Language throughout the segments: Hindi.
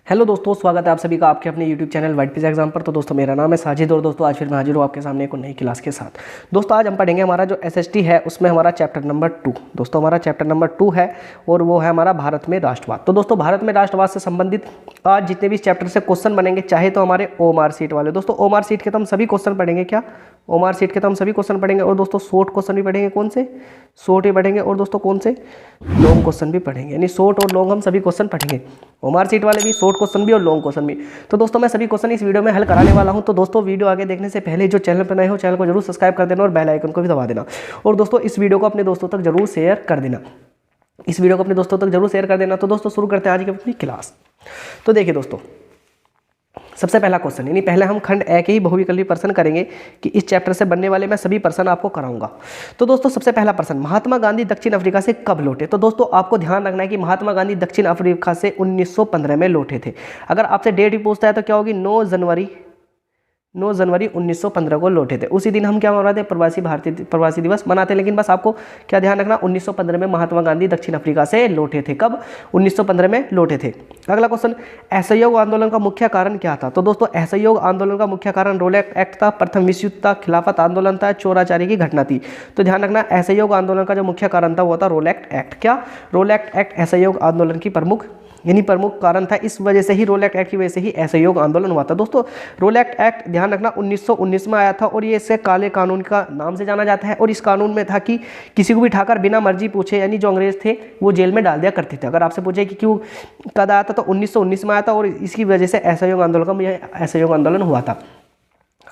हेलो दोस्तों, स्वागत है आप सभी का आपके अपने YouTube channel white page exam पर। तो दोस्तों मेरा नाम है साजिद और दोस्तों आज फिर मैं हाजिर हूँ आपके सामने एक नई क्लास के साथ। दोस्तों आज हम पढ़ेंगे हमारा जो एसएसटी है उसमें हमारा चैप्टर नंबर 2। दोस्तों हमारा चैप्टर नंबर 2 है और वो है हमारा भारत में राष्ट्रवाद। तो दोस्तों भारत में राष्ट्रवाद से संबंधित आज जितने भी इस चैप्टर से क्वेश्चन बनेंगे, चाहे तो हमारे ओएमआर सीट वाले, दोस्तों ओएमआर सीट के तो हम सभी क्वेश्चन पढ़ेंगे। क्या ओएमआर सीट के तो हम सभी क्वेश्चन पढ़ेंगे और दोस्तों शॉर्ट क्वेश्चन भी पढ़ेंगे। कौन से? शॉर्ट ही पढ़ेंगे और दोस्तों कौन से? लॉन्ग क्वेश्चन भी पढ़ेंगे। यानी शॉर्ट और लॉन्ग हम सभी क्वेश्चन पढ़ेंगे, ओएमआर सीट वाले भी, शॉर्ट क्वेश्चन भी और लॉन्ग क्वेश्चन भी। तो दोस्तों मैं सभी क्वेश्चन इस वीडियो में हल कराने वाला हूं। तो दोस्तों वीडियो आगे देखने से पहले जो चैनल पर नए हो चैनल को जरूर सब्सक्राइब कर देना और बेल आइकन को भी दबा देना। और दोस्तों इस वीडियो को अपने दोस्तों तक जरूर शेयर कर देना, इस वीडियो को अपने दोस्तों तक जरूर शेयर कर देना। तो दोस्तों शुरू करते हैं आज की अपनी क्लास। तो देखिए दोस्तों, सबसे पहला क्वेश्चन, यानी पहले हम खंड ए के ही बहुविकल्पी प्रश्न करेंगे कि इस चैप्टर से बनने वाले मैं सभी प्रश्न आपको कराऊंगा। तो दोस्तों सबसे पहला प्रश्न, महात्मा गांधी दक्षिण अफ्रीका से कब लौटे? तो दोस्तों आपको ध्यान रखना है कि महात्मा गांधी दक्षिण अफ्रीका से 1915 में लौटे थे। अगर आपसे डेट ही पूछता है तो क्या होगी? 9 जनवरी 1915 को लौटे थे। उसी दिन हम क्या मनाते हैं? प्रवासी दिवस मनाते हैं। लेकिन बस आपको क्या ध्यान रखना, 1915 में महात्मा गांधी दक्षिण अफ्रीका से लौटे थे। कब? 1915 में लौटे थे। अगला क्वेश्चन, असहयोग आंदोलन का मुख्य कारण क्या था? तो दोस्तों असहयोग आंदोलन का मुख्य कारण रोलेट एक्ट था, प्रथम विश्व युद्ध था, खिलाफत आंदोलन था, चोराचारी की घटना थी। तो ध्यान रखना असहयोग आंदोलन का जो मुख्य कारण था वो था रोलेट एक्ट। क्या? रोलेट एक्ट असहयोग आंदोलन की प्रमुख कारण था। इस वजह से ही रोलेट एक्ट की वजह से ही असहयोग आंदोलन हुआ था। दोस्तों रोलेट एक्ट ध्यान रखना 1919 में आया था और ये इसे काले कानून का नाम से जाना जाता है। और इस कानून में था कि किसी को भी उठाकर बिना मर्जी पूछे, यानी जो अंग्रेज थे वो जेल में डाल दिया करते थे। अगर आपसे पूछे कि क्यों कब आया था तो 1919 में आया था और इसकी वजह से असहयोग आंदोलन हुआ था।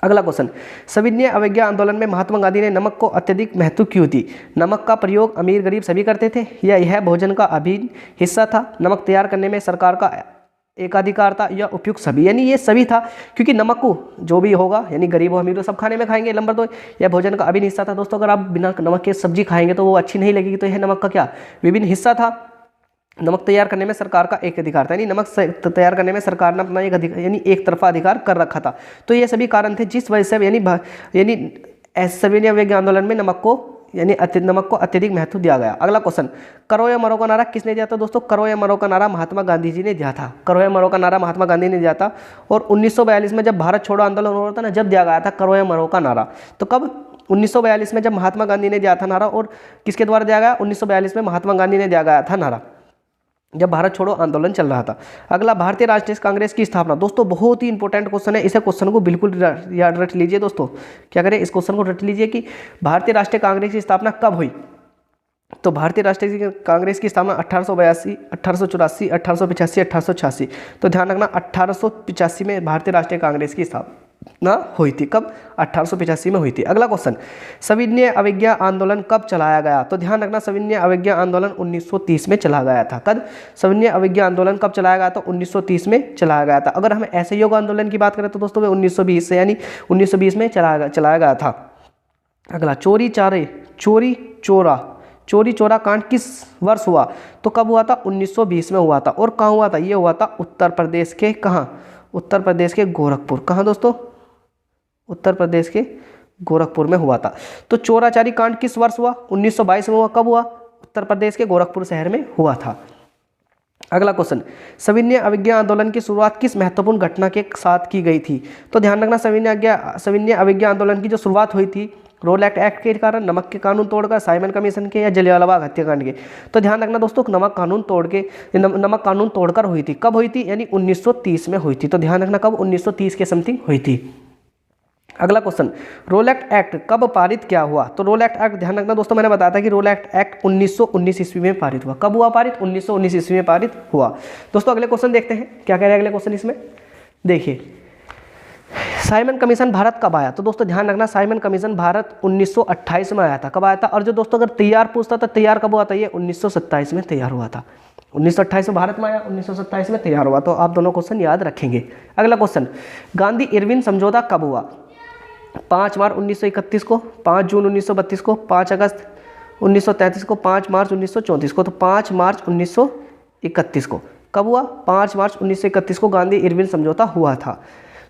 अगला क्वेश्चन, सविनय अवज्ञा आंदोलन में महात्मा गांधी ने नमक को अत्यधिक महत्व क्यों दी? नमक का प्रयोग अमीर गरीब सभी करते थे या यह भोजन का अभिन्न हिस्सा था? नमक तैयार करने में सरकार का एकाधिकार था या उपयुक्त सभी? यानी ये सभी था, क्योंकि नमक को जो भी होगा यानी गरीब हो अमीर हो सब खाने में खाएंगे। नंबर 2, यह भोजन का अभिन्न हिस्सा था। दोस्तों अगर आप बिना नमक के सब्जी खाएंगे तो वो अच्छी नहीं लगेगी, तो यह नमक का क्या? विभिन्न हिस्सा था। नमक तैयार करने में सरकार का एक अधिकार था, यानी नमक तैयार करने में सरकार ने अपना यानी एक तरफा अधिकार कर रखा था। तो ये सभी कारण थे जिस वजह से यानी सविनय अवज्ञा आंदोलन में नमक को अत्यधिक महत्व दिया गया। अगला क्वेश्चन, करो या मरो का नारा किसने दिया था? दोस्तों करो या मरो का नारा महात्मा गांधी जी ने दिया था। करो या मरो का नारा महात्मा गांधी ने दिया था और 1942 में जब भारत छोड़ो आंदोलन हो रहा था ना, जब दिया गया था करो या मरो का नारा। तो कब? 1942 में जब महात्मा गांधी ने दिया था नारा। और किसके द्वारा दिया गया? 1942 में महात्मा गांधी ने दिया गया था नारा जब भारत छोड़ो आंदोलन चल रहा था। अगला, भारतीय राष्ट्रीय कांग्रेस की स्थापना। दोस्तों बहुत ही इंपॉर्टेंट क्वेश्चन है, इसे क्वेश्चन को बिल्कुल याद रख लीजिए। दोस्तों क्या करें, इस क्वेश्चन को रट लीजिए कि भारतीय राष्ट्रीय कांग्रेस की स्थापना कब हुई? तो भारतीय राष्ट्रीय कांग्रेस की स्थापना 1882, 1884, 1885, 1886। तो ध्यान रखना 1885 में भारतीय राष्ट्रीय कांग्रेस की स्थापना हुई थी। कब? 1885 में हुई थी। अगला क्वेश्चन, सविनय अवज्ञा आंदोलन कब चलाया गया? तो ध्यान रखना सविनय अवज्ञा आंदोलन 1930 में चला गया था। कब सविनय अवज्ञा आंदोलन कब चलाया गया? तो 1930 में चलाया गया था। अगर हम असहयोग आंदोलन की बात करें तो दोस्तों 1920 से, यानी 1920 में चलाया गया था। अगला, चोरी चोरा कांड किस वर्ष हुआ? तो कब हुआ था? 1920 में हुआ था। और कहाँ हुआ था? ये हुआ था उत्तर प्रदेश के, कहाँ? उत्तर प्रदेश के गोरखपुर। कहाँ दोस्तों? उत्तर प्रदेश के गोरखपुर में हुआ था। तो चोराचारी कांड किस वर्ष हुआ? 1922 में हुआ। कब हुआ? उत्तर प्रदेश के गोरखपुर शहर में हुआ था। अगला क्वेश्चन, सविनय अवज्ञा आंदोलन की शुरुआत किस महत्वपूर्ण घटना के साथ की गई थी? तो ध्यान रखना सविनय अवज्ञा आंदोलन की जो शुरुआत हुई थी रोलेट एक्ट के कारण, नमक के कानून तोड़कर, साइमन कमीशन के या जलियांवाला बाग हत्याकांड के। तो ध्यान रखना दोस्तों नमक कानून तोड़कर हुई थी। कब हुई थी? यानी 1930 में हुई थी। तो ध्यान रखना कब? 1930 के समथिंग हुई थी। अगला क्वेश्चन, रोलेट एक्ट कब पारित क्या हुआ? तो रोलेट एक्ट ध्यान रखना दोस्तों, मैंने बताया था कि रोलेट एक्ट 1919 ईस्वी में पारित हुआ। कब हुआ पारित? 1919 ईस्वी में पारित हुआ। दोस्तों अगले क्वेश्चन देखते हैं क्या कह रहे हैं अगले क्वेश्चन इसमें। देखिए, साइमन कमीशन भारत कब आया? तो दोस्तों ध्यान रखना साइमन कमीशन भारत 1928 में आया था। कब आया था? और जो दोस्तों अगर तैयार पूछता था तैयार कब हुआ था? ये 1927 में तैयार हुआ था। 1928 में भारत में आया, 1927 में तैयार हुआ। तो आप दोनों क्वेश्चन याद रखेंगे। अगला क्वेश्चन, गांधी इरविन समझौता कब हुआ? 5 मार्च 1931 को, 5 जून 1932 को, 5 अगस्त 1933 को, 5 मार्च 1934 को। तो 5 मार्च 1931 को। कब हुआ? 5 मार्च 1931 को गांधी इरविन समझौता हुआ था।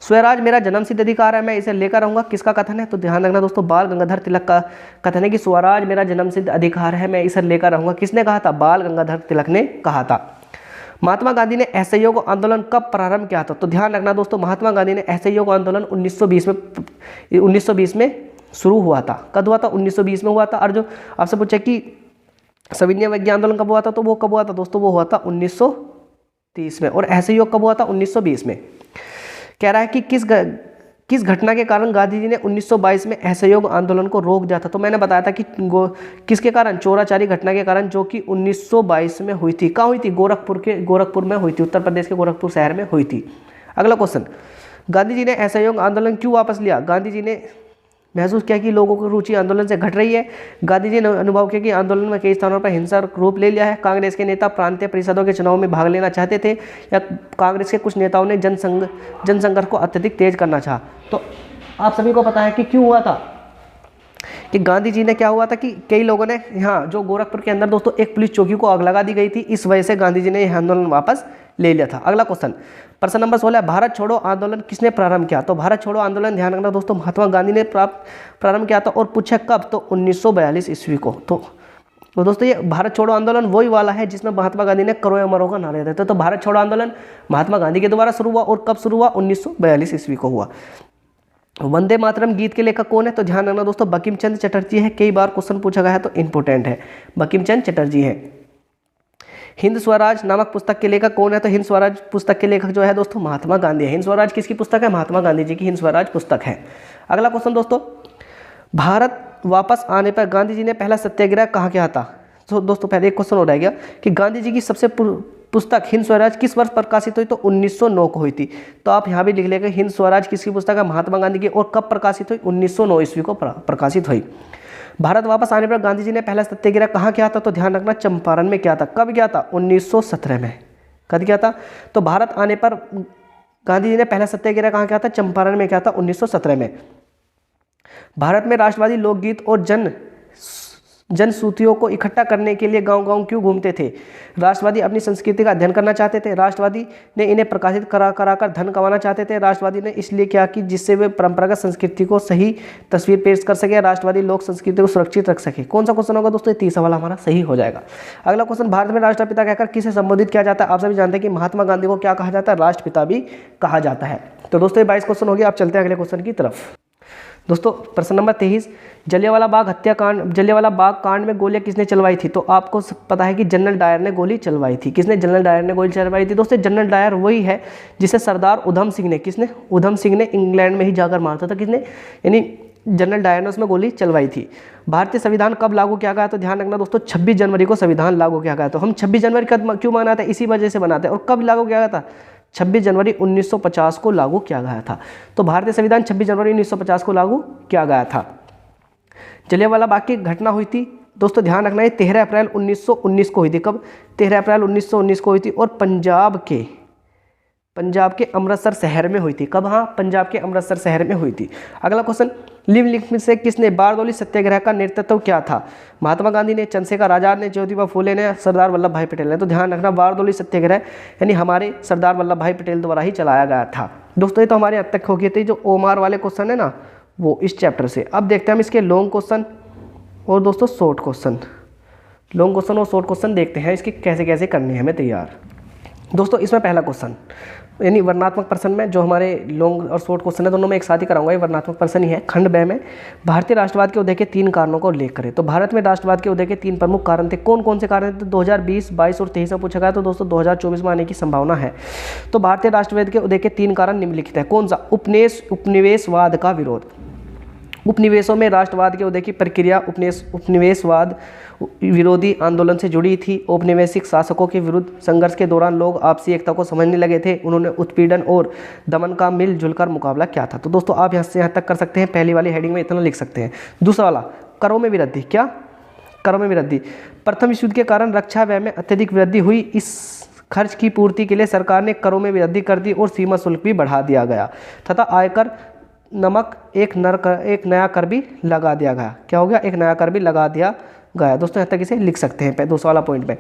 स्वराज मेरा जन्मसिद्ध अधिकार है, मैं इसे लेकर रहूंगा, किसका कथन है? तो ध्यान रखना दोस्तों बाल गंगाधर तिलक का कथन है कि स्वराज मेरा जन्मसिद्ध अधिकार है, मैं इसे लेकर रहूंगा। किसने कहा था? बाल गंगाधर तिलक ने कहा था। महात्मा गांधी ने असहयोग आंदोलन कब प्रारंभ किया था? तो ध्यान रखना दोस्तों, महात्मा गांधी ने असहयोग आंदोलन 1920 में शुरू हुआ था। कब हुआ था? 1920 में हुआ था। और जो आपसे पूछा कि सविनय अवज्ञा आंदोलन कब हुआ था, तो वो कब हुआ था दोस्तों? वो हुआ था 1930 में। और असहयोग कब हुआ था? 1920 में। कह रहा है कि किस घटना के कारण गांधी जी ने 1922 में असहयोग आंदोलन को रोक दिया था? तो मैंने बताया था कि किसके कारण? चोराचारी घटना के कारण, जो कि 1922 में हुई थी। कहाँ हुई थी? गोरखपुर में हुई थी, उत्तर प्रदेश के गोरखपुर शहर में हुई थी। अगला क्वेश्चन, गांधी जी ने असहयोग आंदोलन क्यों वापस लिया? गांधी जी ने महसूस किया कि लोगों की रुचि आंदोलन से घट रही है। गांधी जी ने अनुभव किया कि आंदोलन में कई स्थानों पर हिंसा रूप ले लिया है। कांग्रेस के नेता प्रांतीय परिषदों के चुनाव में भाग लेना चाहते थे, या कांग्रेस के कुछ नेताओं ने जनसंघर्ष को अत्यधिक तेज करना चाहा। तो आप सभी को पता है कि क्यों हुआ था कि गांधी जी ने, क्या हुआ था कि कई लोगों ने यहाँ जो गोरखपुर के अंदर दोस्तों एक पुलिस चौकी को आग लगा दी गई थी, इस वजह से गांधी जी ने यह आंदोलन वापस ले लिया था। अगला क्वेश्चन, प्रश्न नंबर 16, भारत छोड़ो आंदोलन किसने प्रारंभ किया? तो भारत छोड़ो आंदोलन, ध्यान रखना दोस्तों, महात्मा गांधी ने प्रारंभ किया था। और पूछा कब? तो 1942 ईस्वी को। तो दोस्तों ये भारत छोड़ो आंदोलन वही वाला है जिसमें महात्मा गांधी ने करो या मरो का नारा दिया था। तो भारत छोड़ो आंदोलन महात्मा गांधी के द्वारा शुरू हुआ। और कब शुरू हुआ? 1942 ईस्वी को हुआ। वंदे मातरम गीत के लेखक कौन है? तो ध्यान रखना दोस्तों, बंकिम चंद्र चटर्जी है। कई बार क्वेश्चन पूछा गया है तो इंपॉर्टेंट है, बंकिम चंद्र चटर्जी है। हिंद स्वराज नामक पुस्तक के लेखक कौन है? तो हिंद स्वराज पुस्तक के लेखक जो है दोस्तों महात्मा गांधी है। हिंद स्वराज किसकी पुस्तक है? महात्मा गांधी जी की हिंद स्वराज पुस्तक है। अगला क्वेश्चन दोस्तों, भारत वापस आने पर गांधी जी ने पहला सत्याग्रह कहाँ किया था? तो दोस्तों पहले एक क्वेश्चन हो रह गया कि गांधी जी की सबसे पुस्तक हिंद स्वराज किस वर्ष प्रकाशित हुई? तो 1909 को हुई थी। तो आप यहाँ भी लिख लेंगे हिंद स्वराज किसकी पुस्तक है? महात्मा गांधी की। और कब प्रकाशित हुई? 1909 ईस्वी को प्रकाशित हुई। भारत वापस आने पर गांधी जी ने पहला सत्याग्रह कहाँ किया था? तो ध्यान रखना, चंपारण में किया था। कब किया था? 1917 में। कब किया था? तो भारत आने पर गांधी जी ने पहला सत्याग्रह कहाँ किया था? चंपारण में किया था 1917 में। भारत में राष्ट्रवादी लोकगीत और जनश्रुतियों को इकट्ठा करने के लिए गांव-गांव क्यों घूमते थे? राष्ट्रवादी अपनी संस्कृति का अध्ययन करना चाहते थे। राष्ट्रवादी ने इन्हें प्रकाशित कराकर धन कमाना चाहते थे। राष्ट्रवादी ने इसलिए किया कि जिससे वे परंपरागत संस्कृति को सही तस्वीर पेश कर सके, राष्ट्रवादी लोक संस्कृति को सुरक्षित रख सके। कौन सा क्वेश्चन होगा दोस्तों? 30 वाला हमारा सही हो जाएगा। अगला क्वेश्चन, भारत में राष्ट्रपिता कहकर किसे संबोधित किया जाता है? आप सभी जानते हैं कि महात्मा गांधी को क्या कहा जाता है? राष्ट्रपिता भी कहा जाता है। तो दोस्तों ये 22 क्वेश्चन हो गया। आप चलते हैं अगले क्वेश्चन की तरफ। दोस्तों प्रश्न नंबर 23, जलियांवाला बाग कांड में गोलियां किसने चलवाई थी? तो आपको पता है कि जनरल डायर ने गोली चलवाई थी। किसने? जनरल डायर ने गोली चलवाई थी। दोस्तों जनरल डायर वही है जिसे सरदार उधम सिंह ने, किसने? उधम सिंह ने इंग्लैंड में ही जाकर मारता था। किसने? यानी जनरल डायर ने उसमें गोली चलवाई थी। भारतीय संविधान कब लागू किया गया? तो ध्यान रखना दोस्तों, 26 जनवरी को संविधान लागू किया गया। तो हम 26 जनवरी का क्यों मनाते हैं? इसी वजह से मनाते हैं। और कब लागू किया गया था? 26 जनवरी 1950 को लागू किया गया था। तो भारतीय संविधान 26 जनवरी 1950 को लागू किया गया था। जलियांवाला बाग की घटना हुई थी दोस्तों, ध्यान रखना है 13 अप्रैल 1919 को हुई थी। कब? 13 अप्रैल 1919 को हुई थी। और पंजाब के अमृतसर शहर में हुई थी। कब? हाँ, पंजाब के अमृतसर शहर में हुई थी। अगला क्वेश्चन, निम्नलिखित में से किसने बारदोली सत्याग्रह का नेतृत्व किया था? महात्मा गांधी ने, चंद्रशेखर आजाद ने, ज्योतिबा फूले ने, सरदार वल्लभ भाई पटेल ने। तो ध्यान रखना, बारदोली सत्याग्रह यानी हमारे सरदार वल्लभ भाई पटेल द्वारा ही चलाया गया था। दोस्तों ये तो हमारे अब तक हो गए थे जो ओमार वाले क्वेश्चन है ना, वो इस चैप्टर से। अब देखते हैं हम इसके लॉन्ग क्वेश्चन और दोस्तों शॉर्ट क्वेश्चन। लॉन्ग क्वेश्चन और शॉर्ट क्वेश्चन देखते हैं इसके कैसे कैसे करने हैं हमें तैयार। दोस्तों इसमें पहला क्वेश्चन यानी वर्णात्मक प्रश्न में, जो हमारे लॉन्ग और शॉर्ट क्वेश्चन है दोनों में एक साथ ही कराऊंगा। ये वर्णात्मक प्रश्न ही है। खंड ब में भारतीय राष्ट्रवाद के उदय के 3 कारणों का उल्लेख करें। तो भारत में राष्ट्रवाद के उदय के 3 प्रमुख कारण थे। कौन कौन से कारण थे? 2020, 22 और 23 में पूछा गया। तो दोस्तों 2024 में आने की संभावना है। तो भारतीय राष्ट्रवाद के उदय के 3 कारण निम्नलिखित है। कौन सा? उपनिवेशवाद का विरोध। उपनिवेशों में राष्ट्रवाद के उदय की प्रक्रिया उपनिवेशवाद विरोधी आंदोलन से जुड़ी थी। औपनिवेशिक शासकों के विरुद्ध संघर्ष के दौरान लोग आपसी एकता को समझने लगे थे। उन्होंने उत्पीड़न और दमन का मिलजुल कर मुकाबला किया था। तो दोस्तों आप यहाँ से यहाँ तक कर सकते हैं। पहली वाली हेडिंग में इतना लिख सकते हैं। दूसरा वाला, करों में वृद्धि। क्या? करों में वृद्धि। प्रथम विश्व युद्ध के कारण रक्षा व्यय में अत्यधिक वृद्धि हुई। इस खर्च की पूर्ति के लिए सरकार ने करों में वृद्धि कर दी और सीमा शुल्क भी बढ़ा दिया गया तथा आयकर नमक एक नया कर भी लगा दिया गया। क्या हो गया? एक नया कर भी लगा दिया गया। दोस्तों यहाँ तक इसे लिख सकते हैं दूसरा वाला पॉइंट पे।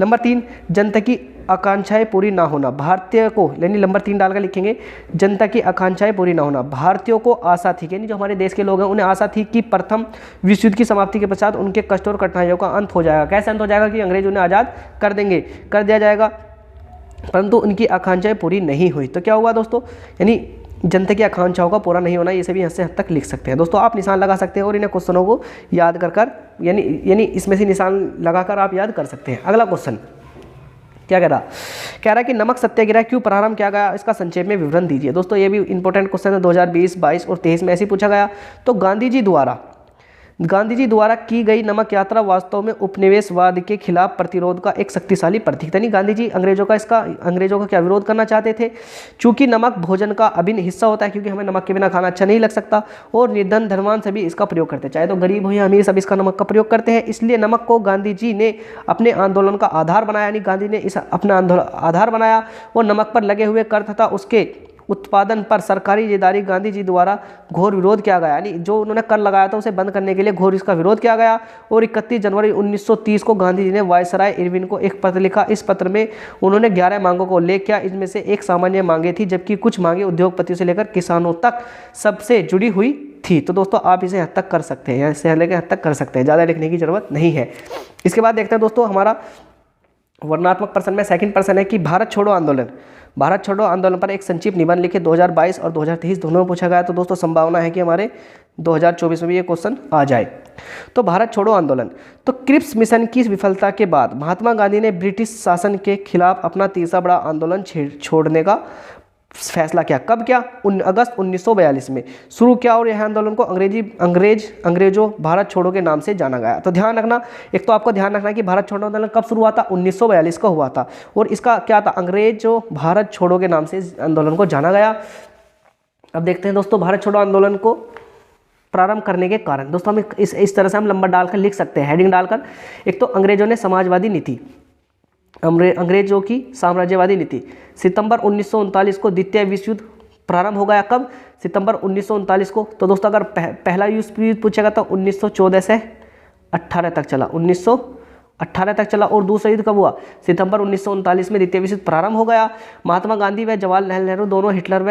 नंबर 3, जनता की आकांक्षाएं पूरी ना होना। भारतीय को यानी नंबर 3 डालकर लिखेंगे, जनता की आकांक्षाएं पूरी ना होना। भारतीयों को आशा थी, यानी जो हमारे देश के लोग हैं उन्हें आशा थी कि प्रथम विश्व युद्ध की समाप्ति के पश्चात उनके कष्ट और कठिनाइयों का अंत हो जाएगा। कैसे अंत हो जाएगा? कि अंग्रेज उन्हें आज़ाद कर दिया जाएगा। परंतु उनकी आकांक्षाएं पूरी नहीं हुई। तो क्या हुआ दोस्तों, यानी जनता की आकांक्षाओं का पूरा नहीं होना, ये सभी हद तक लिख सकते हैं। दोस्तों आप निशान लगा सकते हैं और इन्हें क्वेश्चनों को याद कर यानी इसमें से निशान लगाकर आप याद कर सकते हैं। अगला क्वेश्चन क्या कह रहा है कि नमक सत्याग्रह क्यों प्रारंभ किया गया, इसका संक्षेप में विवरण दीजिए। दोस्तों ये भी इंपॉर्टेंट क्वेश्चन है, 2020, 22 और 23 में ऐसे ही पूछा गया। तो गांधी जी द्वारा की गई नमक यात्रा वास्तव में उपनिवेशवाद के खिलाफ प्रतिरोध का एक शक्तिशाली प्रतीक था। यानी गांधी जी अंग्रेजों का क्या विरोध करना चाहते थे। चूंकि नमक भोजन का अभिन्न हिस्सा होता है, क्योंकि हमें नमक के बिना खाना अच्छा नहीं लग सकता, और निर्धन धनवान सभी इसका प्रयोग करते हैं, चाहे तो गरीब हो या अमीर, सब इसका नमक का प्रयोग करते हैं। इसलिए नमक को गांधी जी ने अपने आंदोलन का आधार बनाया, यानी गांधी ने इस अपना आधार बनाया और नमक पर लगे हुए कर तथा उसके उत्पादन पर सरकारी जिम्मेदारी गांधी जी द्वारा घोर विरोध किया गया। यानी जो उन्होंने कर लगाया था उसे बंद करने के लिए घोर इसका विरोध किया गया। और 31 जनवरी 1930 को गांधी जी ने वायसराय इरविन को एक पत्र लिखा। इस पत्र में उन्होंने 11 मांगों को उल्लेख किया। इनमें से एक सामान्य मांगे थी, जबकि कुछ मांगे उद्योगपतियों से लेकर किसानों तक सबसे जुड़ी हुई थी। तो दोस्तों आप इसे हद तक कर सकते हैं, इसे लेकर हद तक कर सकते हैं, ज़्यादा लिखने की जरूरत नहीं है। इसके बाद देखते हैं दोस्तों हमारा वर्णनात्मक प्रश्न में सेकंड प्रश्न है कि भारत छोड़ो आंदोलन पर एक संक्षिप्त निबंध लिखे। 2022 और 2023 दोनों में पूछा गया। तो दोस्तों संभावना है कि हमारे 2024 में भी ये क्वेश्चन आ जाए। तो भारत छोड़ो आंदोलन, तो क्रिप्स मिशन की विफलता के बाद महात्मा गांधी ने ब्रिटिश शासन के खिलाफ अपना तीसरा बड़ा आंदोलन छोड़ने का फैसला किया। कब किया? अगस्त 1942 में शुरू किया। और यह आंदोलन को अंग्रेजों भारत छोड़ो के नाम से जाना गया। तो ध्यान रखना, एक तो आपको ध्यान रखना कि भारत छोड़ो आंदोलन कब शुरू हुआ था, 1942 को हुआ था। और इसका क्या था, अंग्रेजों भारत छोड़ो के नाम से आंदोलन को जाना गया। अब देखते हैं दोस्तों भारत छोड़ो आंदोलन को प्रारंभ करने के कारण। दोस्तों हम इस तरह से हम लंबा डालकर लिख सकते हैं, हेडिंग डालकर। एक तो अंग्रेजों ने समाजवादी नीति, अंग्रेजों की साम्राज्यवादी नीति। सितंबर 1939 को द्वितीय विश्व युद्ध प्रारंभ हो गया। कब? सितंबर 1939 को। तो दोस्तों अगर पहला विश्व युद्ध पूछेगा तो 1914 से 18 तक चला, 1918 तक चला। और दूसरा युद्ध कब हुआ? सितंबर 1939 में द्वितीय विश्व युद्ध प्रारंभ हो गया। महात्मा गांधी व जवाहरलाल नेहरू दोनों हिटलर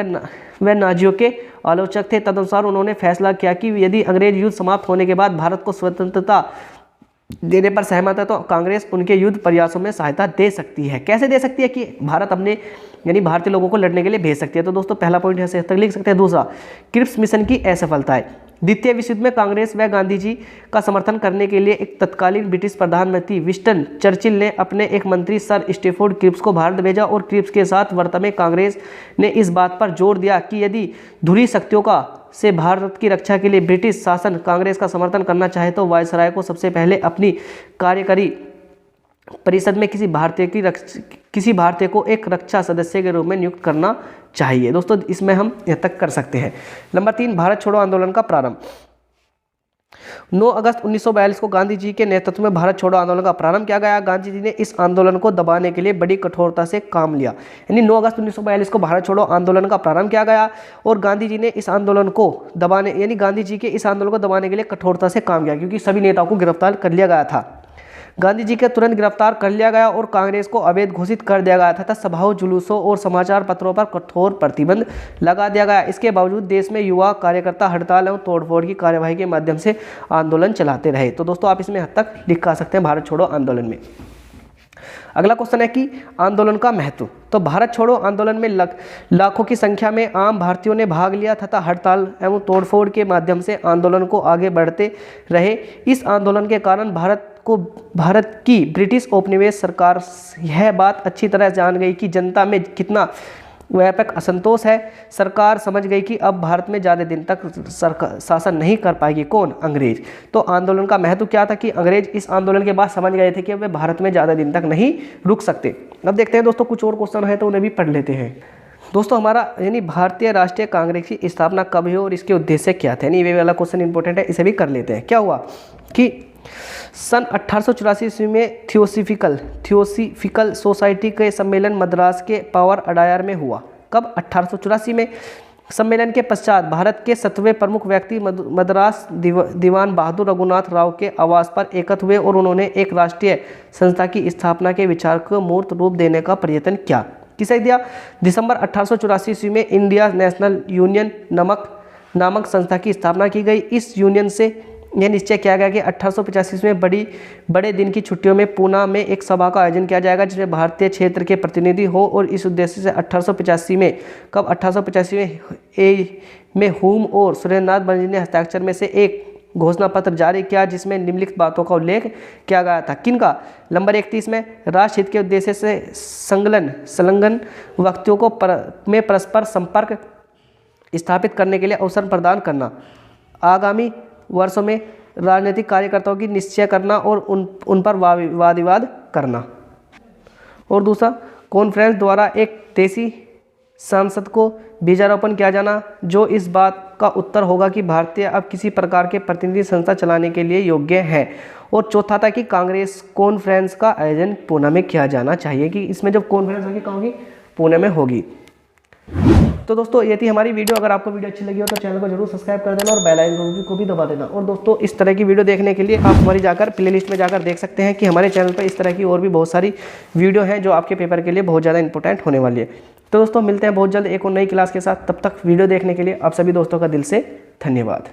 व नाजियों के आलोचक थे। तदनुसार उन्होंने फैसला किया कि यदि अंग्रेज युद्ध समाप्त होने के बाद भारत को स्वतंत्रता देने पर सहमत है तो कांग्रेस उनके युद्ध प्रयासों में सहायता दे सकती है। कैसे दे सकती है? कि भारत अपने यानी भारतीय लोगों को लड़ने के लिए भेज सकती है। तो दोस्तों पहला पॉइंट ऐसे तक लिख सकते हैं। दूसरा, क्रिप्स मिशन की असफलताएं। द्वितीय विश्व युद्ध में कांग्रेस व गांधी जी का समर्थन करने के लिए एक तत्कालीन ब्रिटिश प्रधानमंत्री विंस्टन चर्चिल ने अपने एक मंत्री सर स्टैफोर्ड क्रिप्स को भारत भेजा। और क्रिप्स के साथ वार्ता में कांग्रेस ने इस बात पर जोर दिया कि यदि धुरी शक्तियों से भारत की रक्षा के लिए ब्रिटिश शासन कांग्रेस का समर्थन करना चाहे तो वायसराय को सबसे पहले अपनी कार्यकारी परिषद में किसी भारतीय को एक रक्षा सदस्य के रूप में नियुक्त करना चाहिए। दोस्तों इसमें हम यह तक कर सकते हैं। नंबर 3, भारत छोड़ो आंदोलन का प्रारंभ। 9 अगस्त 1942 को गांधी जी के नेतृत्व में भारत छोड़ो आंदोलन का प्रारंभ किया गया। गांधी जी ने इस आंदोलन को दबाने के लिए बड़ी कठोरता से काम लिया। यानी 9 अगस्त 1942 को भारत छोड़ो आंदोलन का प्रारंभ किया गया और गांधी जी ने इस आंदोलन को गांधी जी के इस आंदोलन को दबाने के लिए कठोरता से काम किया, क्योंकि सभी नेताओं को गिरफ्तार कर लिया गया था। गांधी जी के तुरंत गिरफ्तार कर लिया गया और कांग्रेस को अवैध घोषित कर दिया गया था। सभाओं, जुलूसों और समाचार पत्रों पर कठोर प्रतिबंध लगा दिया गया। इसके बावजूद देश में युवा कार्यकर्ता हड़ताल एवं तोड़फोड़ की कार्यवाही के माध्यम से आंदोलन चलाते रहे। तो दोस्तों आप इसमें हद तक लिखा सकते हैं भारत छोड़ो आंदोलन में। अगला क्वेश्चन है कि आंदोलन का महत्व। तो भारत छोड़ो आंदोलन में लाखों की संख्या में आम भारतीयों ने भाग लिया तथा हड़ताल एवं तोड़फोड़ के माध्यम से आंदोलन को आगे बढ़ते रहे। इस आंदोलन के कारण भारत की ब्रिटिश उपनिवेश सरकार यह बात अच्छी तरह जान गई कि जनता में कितना व्यापक असंतोष है। सरकार समझ गई कि अब भारत में ज़्यादा दिन तक शासन नहीं कर पाएगी। कौन? अंग्रेज। तो आंदोलन का महत्व क्या था कि अंग्रेज इस आंदोलन के बाद समझ गए थे कि अब वे भारत में ज़्यादा दिन तक नहीं रुक सकते। अब देखते हैं दोस्तों कुछ और क्वेश्चन है तो उन्हें भी पढ़ लेते हैं। दोस्तों हमारा यानी भारतीय राष्ट्रीय कांग्रेस की स्थापना कब हुई और इसके उद्देश्य क्या थे, यानी ये वाला क्वेश्चन इंपॉर्टेंट है, इसे भी कर लेते हैं। क्या हुआ कि सन 1884 ईस्वी में थियोसॉफिकल सोसाइटी के सम्मेलन मद्रास के पावर अडायर में हुआ। कब? 1884 में। सम्मेलन के पश्चात भारत के 7वें प्रमुख व्यक्ति मद्रास दीवान बहादुर रघुनाथ राव के आवास पर एकत्र हुए और उन्होंने एक राष्ट्रीय संस्था की स्थापना के विचार को मूर्त रूप देने का प्रयत्न किया। किसे दिया? दिसंबर 1884 ईस्वी में इंडिया नेशनल यूनियन नामक संस्था की स्थापना की गई। इस यूनियन से यह निश्चय किया गया कि 1885 में बड़े दिन की छुट्टियों में पूना में एक सभा का आयोजन किया जाएगा जिसमें भारतीय क्षेत्र के प्रतिनिधि हो, और इस उद्देश्य से 1885 में हुम और सुरेंद्रनाथ बनर्जी ने हस्ताक्षर में से एक घोषणा पत्र जारी किया जिसमें निम्नलिखित बातों का उल्लेख किया गया था। किनका? नंबर 31 में राष्ट्र हित के उद्देश्य से संलग्न व्यक्तियों को में परस्पर संपर्क स्थापित करने के लिए अवसर प्रदान करना, आगामी वर्षों में राजनीतिक कार्यकर्ताओं की निश्चय करना और उन पर वाद विवाद करना। और दूसरा, कॉन्फ्रेंस द्वारा एक देशी सांसद को बीजारोपण किया जाना जो इस बात का उत्तर होगा कि भारतीय अब किसी प्रकार के प्रतिनिधि संस्था चलाने के लिए योग्य है। और चौथा था कि कांग्रेस कॉन्फ्रेंस का आयोजन पुणे में किया जाना चाहिए, कि इसमें जब कॉन्फ्रेंस होगी कहाँ होगी? पुणे में होगी। तो दोस्तों ये थी हमारी वीडियो। अगर आपको वीडियो अच्छी लगी हो तो चैनल को जरूर सब्सक्राइब कर देना और बेल आइकन को भी दबा देना। और दोस्तों इस तरह की वीडियो देखने के लिए आप हमारी जाकर प्लेलिस्ट में जाकर देख सकते हैं कि हमारे चैनल पर इस तरह की और भी बहुत सारी वीडियो हैं जो आपके पेपर के लिए बहुत ज़्यादा इंपॉर्टेंट होने वाली है। तो दोस्तों मिलते हैं बहुत जल्द एक और नई क्लास के साथ। तब तक वीडियो देखने के लिए आप सभी दोस्तों का दिल से धन्यवाद।